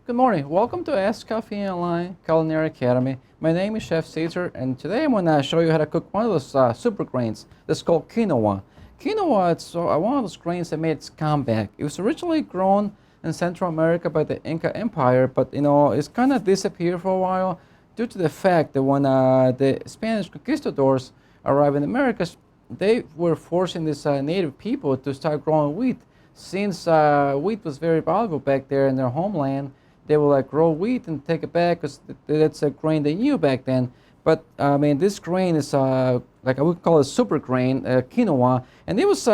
Good morning. Welcome to Ask Coffee Online Culinary Academy. My name is Chef Caesar, and today I'm going to show you how to cook one of those super grains that's called quinoa. Quinoa is one of those grains that made its comeback. It was originally grown in Central America by the Inca Empire, but it's kind of disappeared for a while due to the fact that when the Spanish conquistadors arrived in America, they were forcing these native people to start growing wheat. Since wheat was very valuable back there in their homeland, they will grow wheat and take it back because that's a grain they knew back then. But I mean, this grain is like I would call it super grain, quinoa, and it was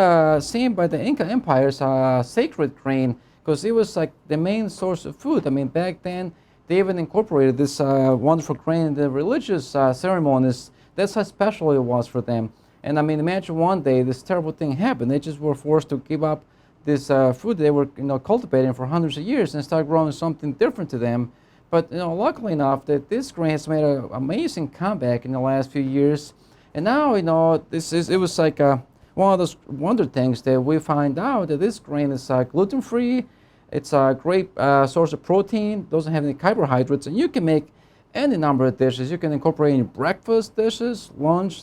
seen by the Inca Empire as a sacred grain because it was like the main source of food. I mean, back then they even incorporated this wonderful grain in the religious ceremonies. That's how special it was for them. And I mean, imagine one day this terrible thing happened. They just were forced to give up this food they were cultivating for hundreds of years and start growing something different to them. But luckily enough that this grain has made an amazing comeback in the last few years. And now it was like one of those wonder things that we find out that this grain is gluten free. It's a great source of protein, doesn't have any carbohydrates, and you can make any number of dishes. You can incorporate in breakfast dishes, lunch,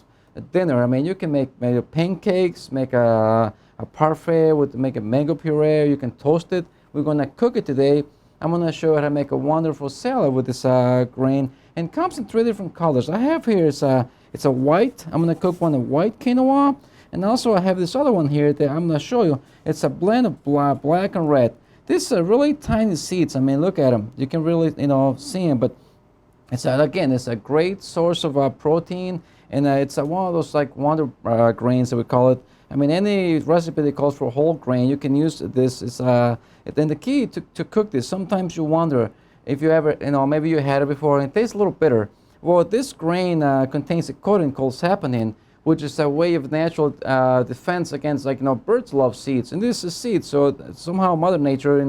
dinner. I mean, you can make pancakes, make a parfait, make a mango puree. You can toast it. We're gonna cook it today. I'm gonna show you how to make a wonderful salad with this grain, and it comes in three different colors. I have here it's a white. I'm gonna cook one of white quinoa, and also I have this other one here that I'm gonna show you. It's a blend of black and red. These are really tiny seeds. I mean, look at them. You can really see them, but it's again, it's a great source of protein, and it's one of those like wonder grains that we call it. I mean, any recipe that calls for whole grain, you can use this. Then the key to cook this. Sometimes you wonder if you ever, maybe you had it before and it tastes a little bitter. Well, this grain contains a coating called saponin, which is a way of natural defense against, birds love seeds, and this is seeds. So somehow Mother Nature,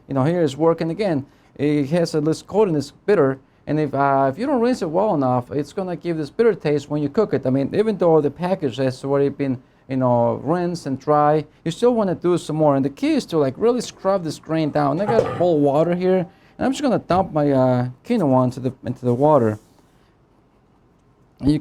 here is working again. It has this coating that's bitter. And if you don't rinse it well enough, it's gonna give this bitter taste when you cook it. I mean, even though the package has already been, rinse and dry, you still want to do some more. And the key is to really scrub this grain down. I got a bowl of water here, and I'm just gonna dump my quinoa into the water. And you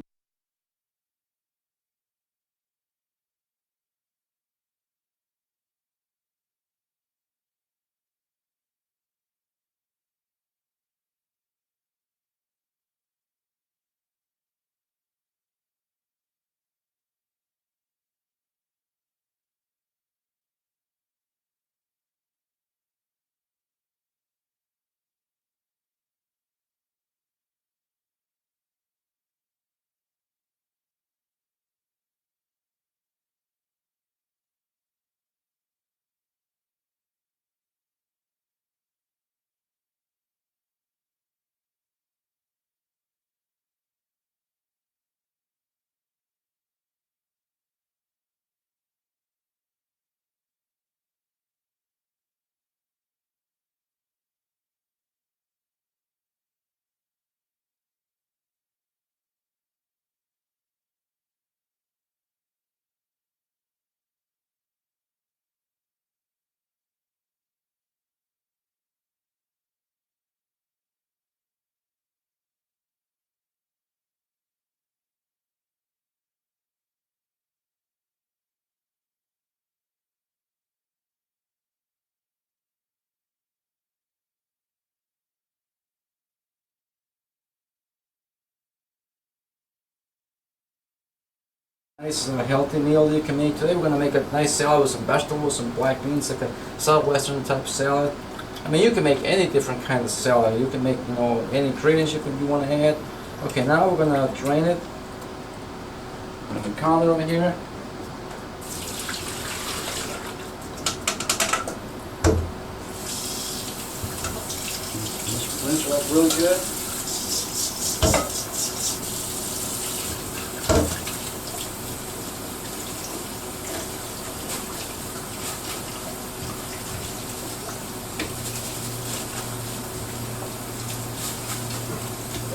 nice healthy meal you can make today. We're gonna make a nice salad with some vegetables, some black beans, like a southwestern type salad. I mean, you can make any different kind of salad. You can make any ingredients you want to add. Okay, now we're gonna drain it. I'm gonna count it over here. Just rinse it up really good.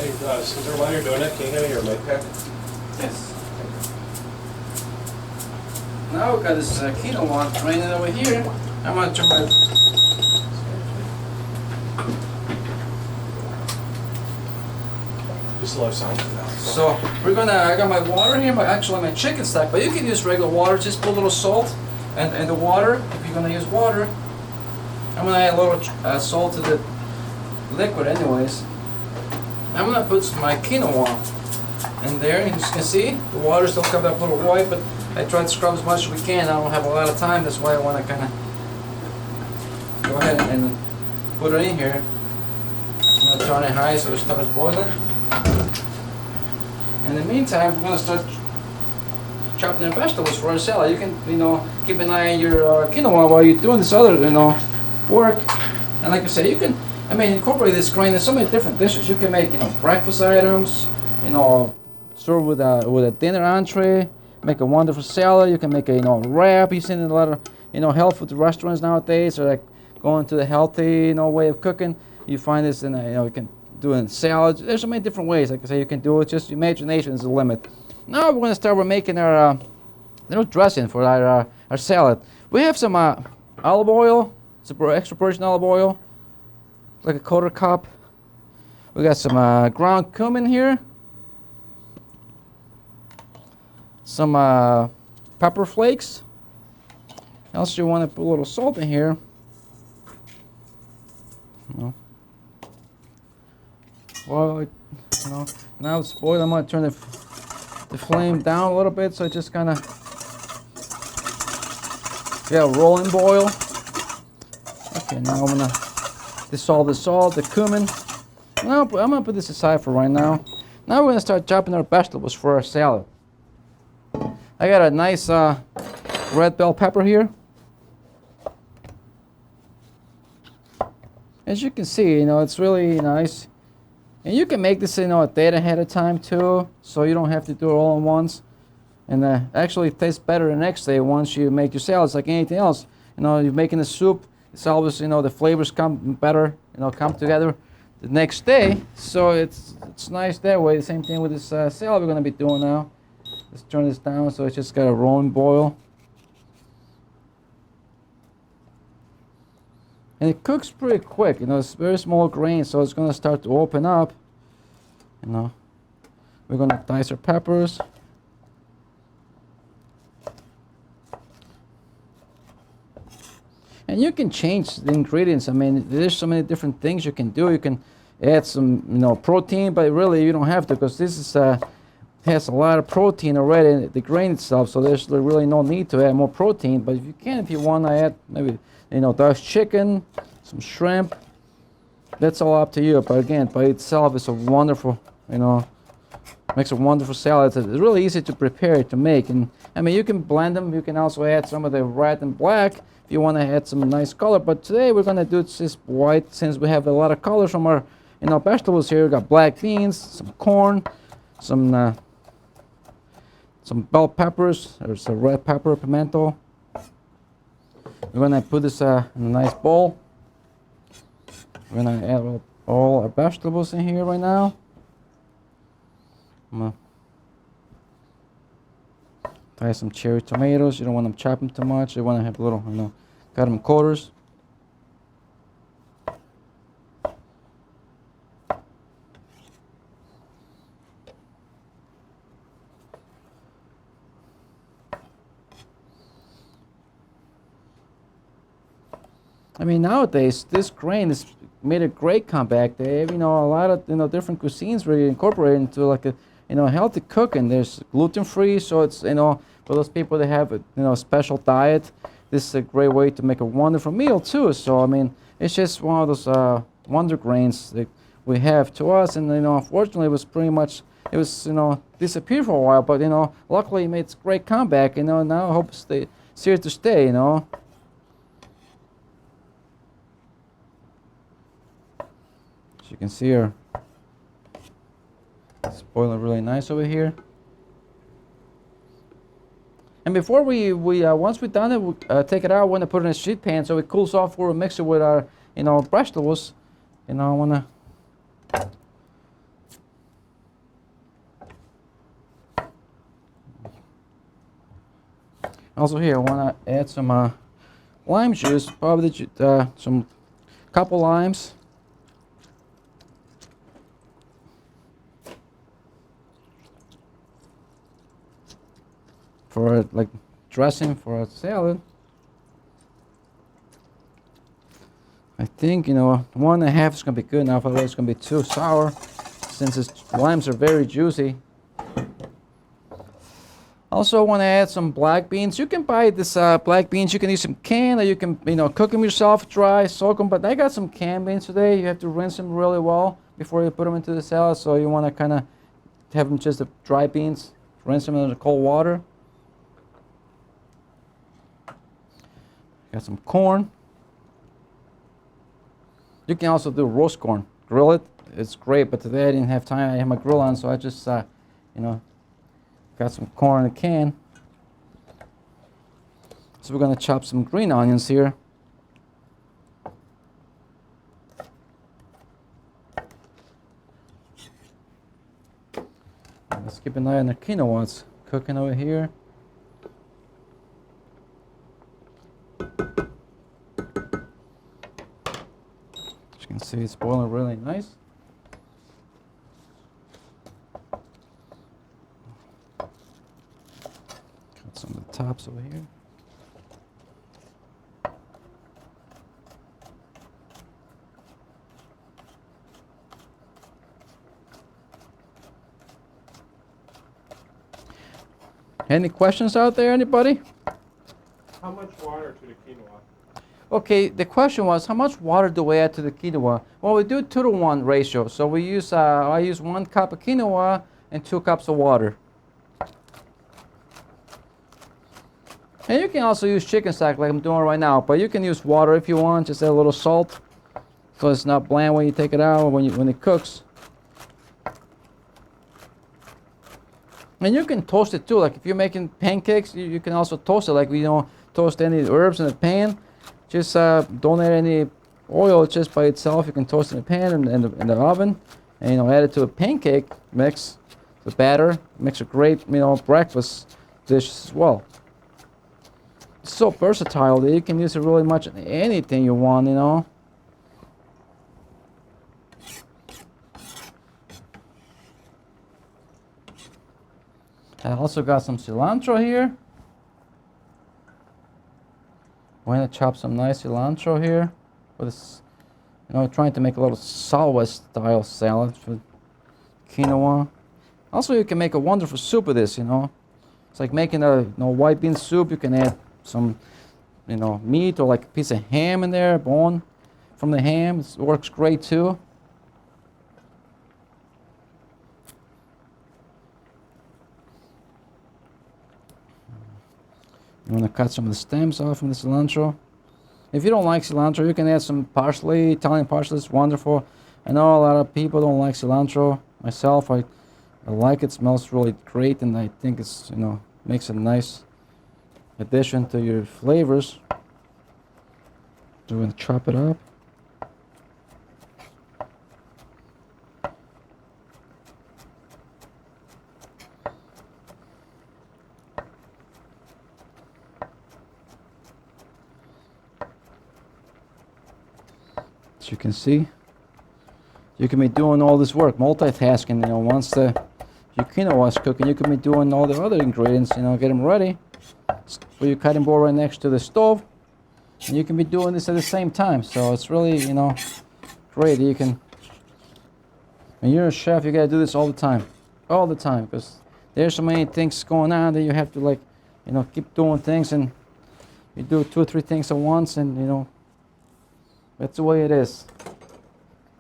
Hey, Caesar, while you're doing it, can you hand me your mic pack? Yes. Now we've got this quinoa draining over here. I'm going to turn my slow sound for that. So I got my water here, actually my chicken stock, but you can use regular water, just put a little salt and the water, if you're gonna use water. I'm gonna add a little salt to the liquid anyways. I'm gonna put my quinoa in there, and as you can see, the water still comes up a little white, but I try to scrub as much as we can. I don't have a lot of time, that's why I wanna kinda go ahead and put it in here. I'm gonna turn it high so it starts boiling. In the meantime, we're gonna start chopping the vegetables for our salad. You can, keep an eye on your quinoa while you're doing this other, work. And like I said, you can, incorporate this grain in so many different dishes. You can make, breakfast items, serve with a dinner entree, make a wonderful salad. You can make a, wrap. You've seen a lot of, health food restaurants nowadays, or like going to the healthy, way of cooking. You find this in, you can do it in salads. There's so many different ways. Like I say, you can do it. Just imagination is the limit. Now we're going to start with making our little dressing for our salad. We have some olive oil, some extra virgin olive oil, like a quarter cup. We got some ground cumin here, some pepper flakes. Also, you want to put a little salt in here. Well, now it's boiled. I'm going to turn the flame down a little bit, so it just kind of rolling boil. Okay, now I'm going to dissolve the salt, the cumin. Now I'm going to put this aside for right now. Now we're going to start chopping our vegetables for our salad. I got a nice red bell pepper here. As you can see, it's really nice. And you can make this, a day ahead of time too, so you don't have to do it all at once. And actually it tastes better the next day once you make your salads like anything else. You're making a soup, it's always, the flavors come better, come together the next day. So it's nice that way. The same thing with this salad we're going to be doing now. Let's turn this down so it's just got a rolling boil. And it cooks pretty quick, it's very small grain, so it's gonna start to open up. We're gonna dice our peppers. And you can change the ingredients. There's so many different things you can do. You can add some, protein, but really you don't have to, because this is has a lot of protein already in the grain itself, so there's really no need to add more protein. But if you want to add maybe diced chicken, some shrimp, that's all up to you. But again, by itself, it's a wonderful, makes a wonderful salad. It's really easy to prepare, to make. And you can blend them. You can also add some of the red and black if you want to add some nice color. But today we're going to do just white, since we have a lot of colors from our vegetables here. We got black beans, some corn, some bell peppers. There's a red pepper, pimento. We're going to put this in a nice bowl. We're going to add all our vegetables in here right now. I'm going to tie some cherry tomatoes. You don't want them chopping too much. You want to have a little, cut them in quarters. Nowadays, this grain has made a great comeback. They have, a lot of, different cuisines where you incorporate into like a, healthy cooking. There's gluten-free, so it's, for those people that have a, special diet, this is a great way to make a wonderful meal too. So, it's just one of those wonder grains that we have to us. And, unfortunately, it was disappeared for a while. But, luckily it made a great comeback. Now I hope it's here to stay, You can see it's boiling really nice over here. And before once we're done it, we take it out. We want to put it in a sheet pan so it cools off. We'll mix it with our, vegetables. I want to. Also here, I want to add some lime juice. Probably some couple limes. for like dressing for a salad. I think, you know, 1.5 is gonna be good enough. Otherwise, it's gonna be too sour, since its limes are very juicy. Also, want to add some black beans. You can buy this black beans. You can use some canned, or you can, you know, cook them yourself, dry, soak them. But I got some canned beans today. You have to rinse them really well before you put them into the salad. So you want to kind of have them just the dry beans. Rinse them in the cold water. Got some corn. You can also do roast corn. Grill it. It's great. But today I didn't have time. I had my grill on, so I just, you know, got some corn in a can. So we're gonna chop some green onions here. Let's keep an eye on the quinoa. It's cooking over here. As you can see, it's boiling really nice. Got some of the tops over here. Any questions out there, anybody? How much water to the quinoa? Okay, the question was, how much water do we add to the quinoa? Well, we do 2-to-1 ratio. So we use, I use 1 cup of quinoa and 2 cups of water. And you can also use chicken stock like I'm doing right now, but you can use water if you want. Just add a little salt, so it's not bland when you take it out or when it cooks. And you can toast it too. Like if you're making pancakes, you can also toast it. Like, you know, toast any herbs in the pan. Just don't add any oil just by itself. You can toast it in the pan and in the oven, and, you know, add it to a pancake mix, the batter. Makes a great, you know, breakfast dish as well. It's so versatile that you can use it really much in anything you want, you know. I also got some cilantro here. We're gonna chop some nice cilantro here with this, you know, trying to make a little Southwest style salad for quinoa. Also, you can make a wonderful soup with this, you know. It's like making a, you know, white bean soup. You can add some, you know, meat or like a piece of ham in there, bone from the ham. It works great too. You want to cut some of the stems off from the cilantro. If you don't like cilantro, you can add some parsley. Italian parsley is wonderful. I know a lot of people don't like cilantro. Myself, I like it. Smells really great, and I think it's, you know, makes a nice addition to your flavors. So we're going to chop it up. As you can see, you can be doing all this work, multitasking, you know. Once your quinoa is cooking, you can be doing all the other ingredients, you know, get them ready. Put your cutting board right next to the stove, and you can be doing this at the same time. So it's really, you know, great. You can, when you're a chef, you gotta do this all the time, because there's so many things going on that you have to, like, you know, keep doing things, and you do 2 or 3 things at once, and, you know, that's the way it is.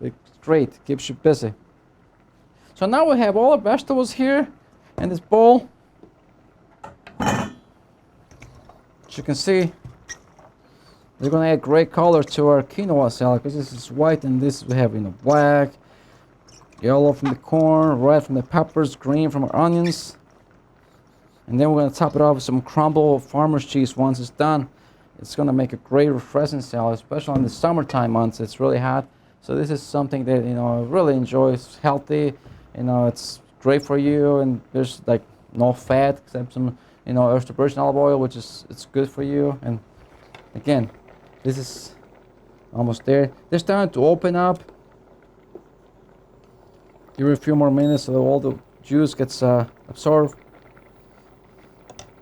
It's great, keeps you busy. So now we have all our vegetables here in this bowl. As you can see, they're gonna add great color to our quinoa salad, because this is white and this we have, you know, black, yellow from the corn, red from the peppers, green from our onions. And then we're gonna top it off with some crumbled farmer's cheese once it's done. It's gonna make a great refreshing salad, especially in the summertime months. It's really hot. So this is something that, you know, I really enjoy. It's healthy, you know, it's great for you, and there's like no fat except some, you know, extra virgin olive oil, which is, it's good for you. And again, this is almost there. They're starting to open up. Give it a few more minutes so that all the juice gets absorbed.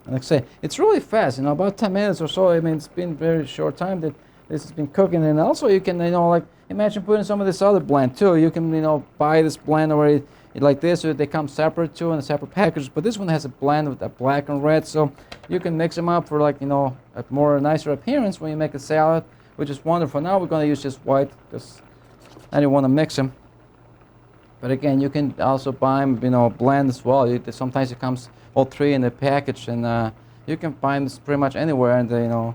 Like I say, it's really fast. About 10 minutes or so. I mean, it's been very short time that this has been cooking. And also, you can, like imagine putting some of this other blend too. You can, buy this blend already like this, or they come separate too in a separate package. But this one has a blend with a black and red, so you can mix them up for like a more nicer appearance when you make a salad, which is wonderful. Now we're going to use just white because I didn't want to mix them. But again, you can also buy them, blend as well. Sometimes it comes all three in the package, and you can find this pretty much anywhere. And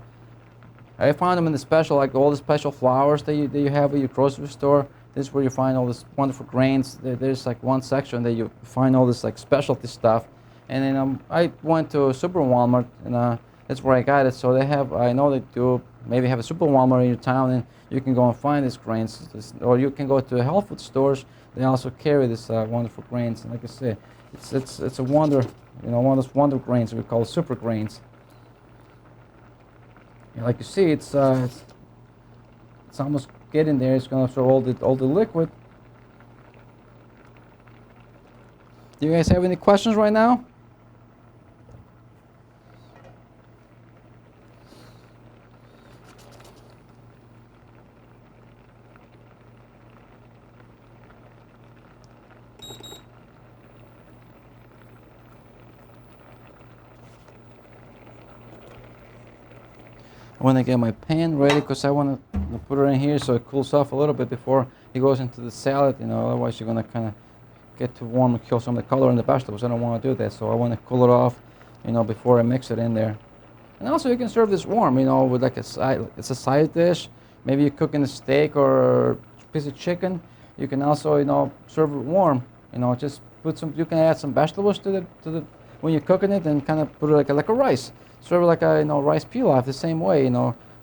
I found them in the special, like all the special flours that you have at your grocery store. This is where you find all this wonderful grains. There's like one section that you find all this like specialty stuff. And then I went to Super Walmart, and that's where I got it. So they have, I know they do maybe have a Super Walmart in your town, and you can go and find these grains. Or you can go to health food stores. They also carry this wonderful grains. And like I say, it's a wonder, one of those wonder grains we call super grains. And like you see, it's almost getting there. It's going to throw all the liquid. Do you guys have any questions right now? I want to get my pan ready because I want to put it in here so it cools off a little bit before it goes into the salad. Otherwise you're going to kind of get too warm and kill some of the color in the vegetables. I don't want to do that, so I want to cool it off, before I mix it in there. And also you can serve this warm, with like it's a side dish. Maybe you're cooking a steak or a piece of chicken. You can also, serve it warm. Just put some. You can add some vegetables to the when you're cooking it, and kind of put it like a rice. Serve it like a rice pilaf the same way.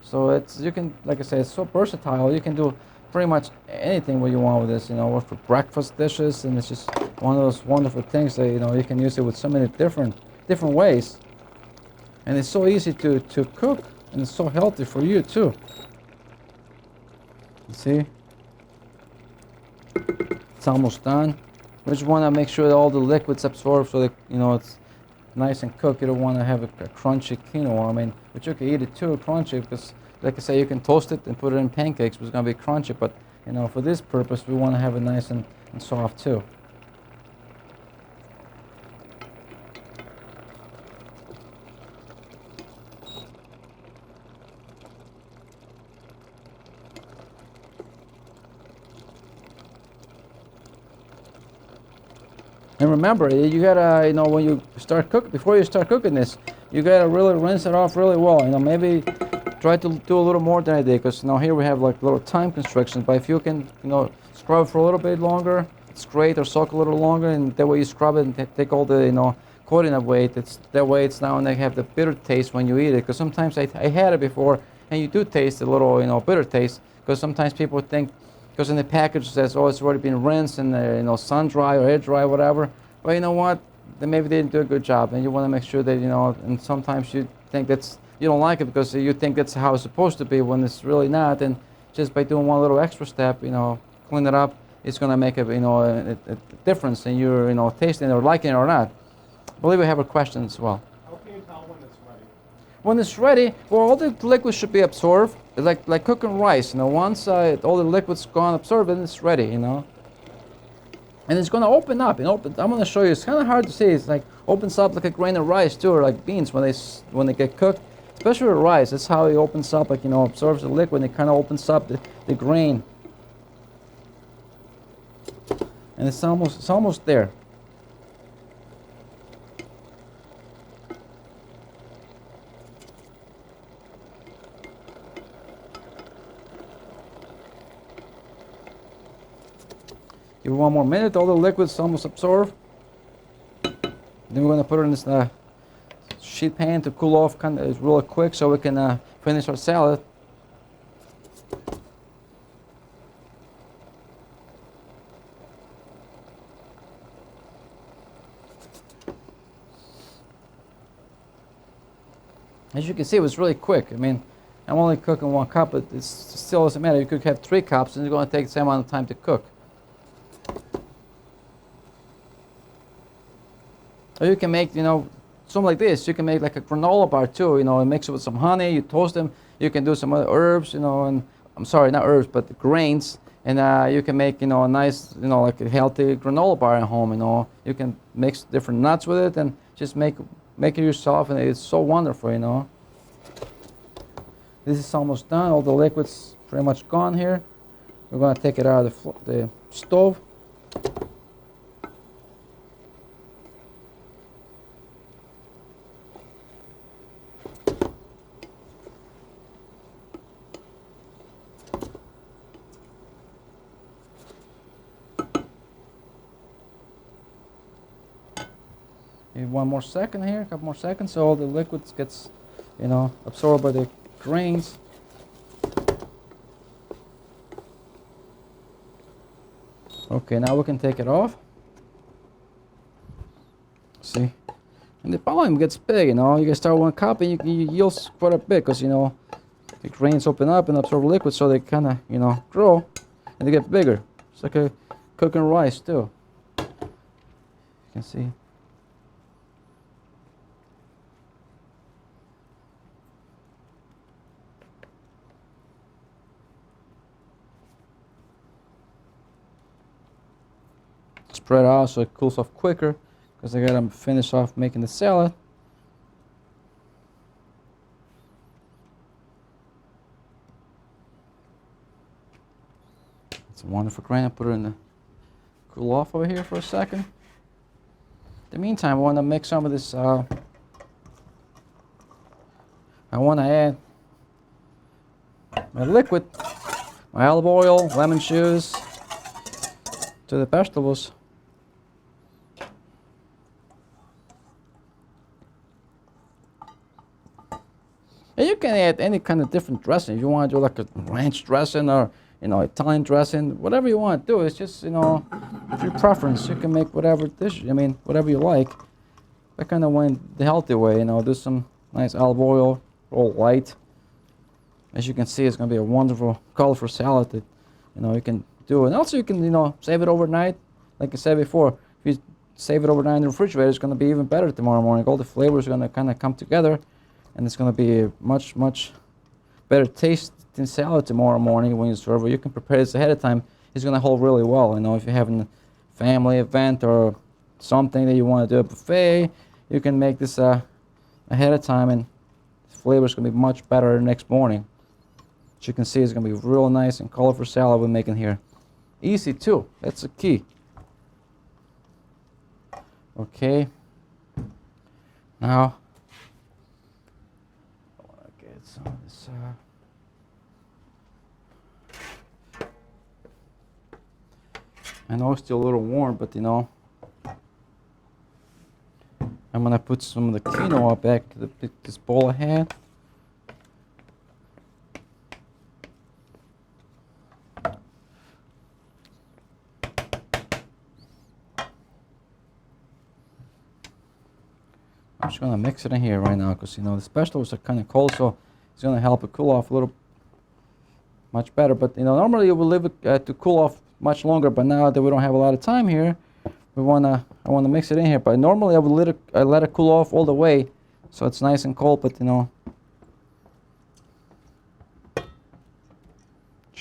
So you can, like I said, it's so versatile. You can do pretty much anything what you want with this. Or for breakfast dishes, and it's just one of those wonderful things that you can use it with so many different ways. And it's so easy to cook, and it's so healthy for you too. You see, it's almost done. We just want to make sure that all the liquids absorb, so that it's nice and cooked. You don't want to have a crunchy quinoa. I mean, but you can eat it too crunchy, because like I say, you can toast it and put it in pancakes, but it's going to be crunchy. But for this purpose, we want to have it nice and soft too. And remember, you gotta, when you start before you start cooking this, you gotta really rinse it off really well. Maybe try to do a little more than I did, because here we have like little time constrictions. But if you can, scrub it for a little bit longer, it's great. Or soak a little longer, and that way you scrub it and take all the, coating away. That way it's now, and they have the bitter taste when you eat it. Because sometimes I had it before, and you do taste a little, bitter taste. Because sometimes people think, because in the package it says, oh, it's already been rinsed and sun dry or air dry, whatever. But you know what? Then maybe they didn't do a good job, and you want to make sure that And sometimes you think you don't like it because you think that's how it's supposed to be, when it's really not. And just by doing one little extra step, clean it up, it's going to make a difference in your tasting it or liking it or not. I believe we have a question as well. How can you tell when it's ready? When it's ready, well, all the liquids should be absorbed, like cooking rice. Once all the liquids gone absorbed, then it's ready. And it's going to open up. I'm going to show you. It's kind of hard to see. It's like opens up like a grain of rice too, or like beans when they get cooked. Especially with rice, that's how it opens up. Like absorbs the liquid, and it kind of opens up the grain. And it's almost there. Give it one more minute, all the liquids almost absorbed. Then we're going to put it in this sheet pan to cool off kind of really quick, so we can finish our salad. As you can see, it was really quick. I mean, I'm only cooking 1 cup, but it still doesn't matter. You could have 3 cups, and it's going to take the same amount of time to cook. Or you can make, something like this. You can make like a granola bar too, you know, and mix it with some honey, you toast them. You can do some other herbs, you know, and I'm sorry, not herbs, but the grains. And you can make, you know, a nice, you know, like a healthy granola bar at home, you know. You can mix different nuts with it and just make it yourself, and it's so wonderful, you know. This is almost done. All the liquid's pretty much gone here. We're going to take it out of the stove. Give one more second here, a couple more seconds, so all the liquids gets, you know, absorbed by the grains. Okay, now we can take it off. See, and the volume gets big, you know. You can start 1 cup and you yield quite a bit, because, you know, the grains open up and absorb liquid, so they kind of, you know, grow and they get bigger. It's like a cooking rice too. You can see. Spread out so it cools off quicker, because I gotta finish off making the salad. It's a wonderful grain. I put it in the cool off over here for a second. In the meantime, I want to mix some of this. I want to add my liquid, my olive oil, lemon juice to the vegetables. And you can add any kind of different dressing. If you want to do like a ranch dressing or, you know, Italian dressing, whatever you want to do. It's just, you know, your preference. You can make whatever dish, I mean, whatever you like. I kind of went the healthy way, you know, do some nice olive oil, all light. As you can see, it's going to be a wonderful, colorful salad that, you know, you can do. And also you can, you know, save it overnight. Like I said before, if you save it overnight in the refrigerator, it's going to be even better tomorrow morning. All the flavors are going to kind of come together, and it's going to be a much, much better tasting salad tomorrow morning when you serve it. You can prepare this ahead of time. It's going to hold really well. You know, if you're having a family event or something that you want to do a buffet, you can make this ahead of time, and the flavor is going to be much better the next morning. As you can see, it's going to be real nice and colorful salad we're making here. Easy too. That's the key. Okay. Now, I want to get some of this. I know it's still a little warm, but, you know, I'm gonna put some of the quinoa back to this bowl I had. I'm just gonna mix it in here right now, because, you know, the vegetables are kind of cold, so it's gonna help it cool off a little much better. But, you know, normally you will leave it to cool off much longer, but now that we don't have a lot of time here, I wanna mix it in here. But normally I would let it cool off all the way, so it's nice and cold. But, you know, as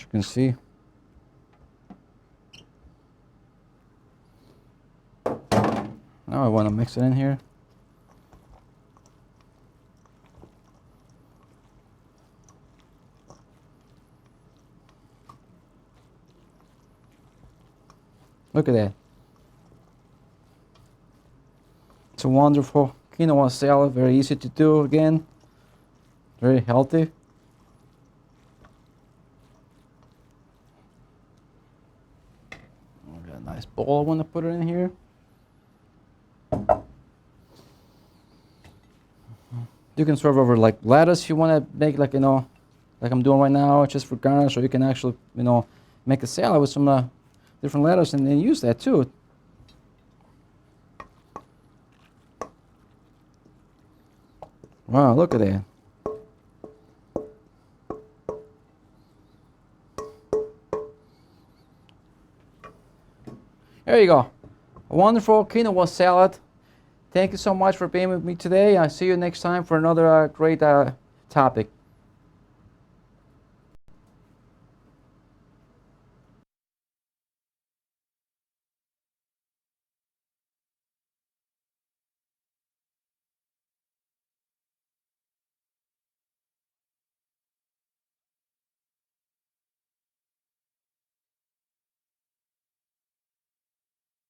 you can see, now I want to mix it in here. Look at that. It's a wonderful quinoa salad, very easy to do again, very healthy. Got a nice bowl I want to put it in here. You can serve over like lettuce you want to make, like, you know, like I'm doing right now, just for garnish, or you can actually, you know, make a salad with some different lettuce and then use that too. Wow, look at that. There you go. A wonderful quinoa salad. Thank you so much for being with me today. I'll see you next time for another great topic.